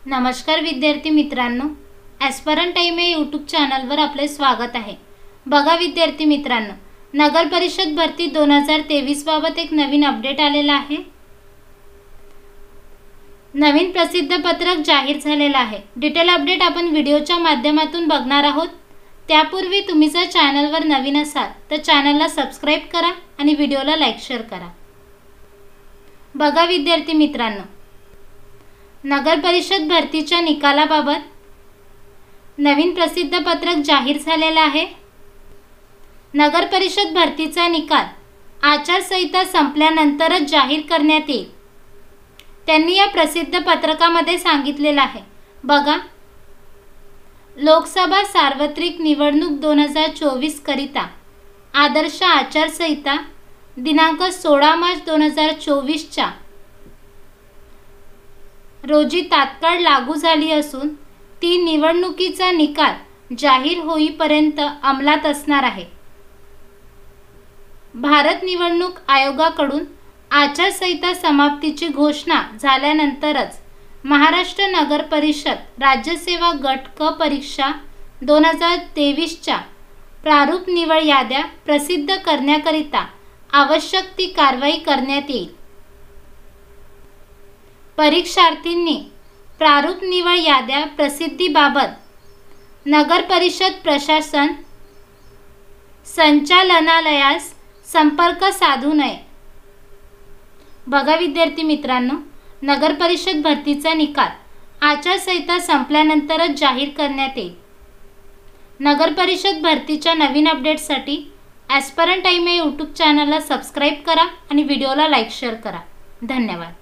नमस्कार विद्यार्थी मित्रांनो, ॲस्परंट टाइम या यूट्यूब चॅनलवर आपले स्वागत आहे। बघा विद्यार्थी मित्रांनो, नगर परिषद भरती 2023 बाबत एक नवीन अपडेट आलेला आहे। नवीन प्रसिद्ध पत्रक जाहीर झालेला आहे। डिटेल अपडेट आपण व्हिडिओच्या माध्यमातून बघणार आहोत। त्यापूर्वी तुम्ही जर चॅनलवर नवीन असाल तर चॅनलला सबस्क्राइब करा आणि व्हिडिओला लाईक शेअर करा। बघा विद्यार्थी मित्रांनो, नगर परिषद भरतीच्या निकालाबाबत नवीन प्रसिद्ध पत्रक जाहीर झालेला आहे। नगर परिषद भरतीचा निकाल आचारसंहिता संपल्यानंतरच जाहीर करण्यात येईल, त्यांनी या प्रसिद्ध पत्रकामध्ये सांगितलेलं आहे। बघा, लोकसभा सार्वत्रिक निवडणूक 2024 करिता आदर्श आचारसंहिता दिनांक 16 मार्च 2024 रोजी तात्काळ लागू झाली असून ती निवडणुकीचा निकाल जाहीर होईपर्यंत अंमलात असणार आहे। भारत निवडणूक आयोगाकडून आचारसंहिता समाप्तीची घोषणा झाल्यानंतरच महाराष्ट्र नगर परिषद राज्यसेवा गट क परीक्षा 2023च्या प्रारूप निवड याद्या प्रसिद्ध करण्याकरिता आवश्यक ती कारवाई करण्यात येईल। परीक्षार्थींनी प्रारूप निवड याद्या प्रसिद्धीबाबत नगर परिषद प्रशासन संचालनालयास संपर्क साधू नये। बघा विद्यार्थी मित्रांनो, नगर परिषद भरतीचा निकाल आचारसंहिता संपल्यानंतरच जाहीर करण्यात येईल। नगर परिषद भरतीच्या नवीन अपडेट्ससाठी ॲस्परंट टाइम या यूट्यूब चॅनलला सबस्क्राइब करा आणि व्हिडिओला लाईक शेअर करा। धन्यवाद।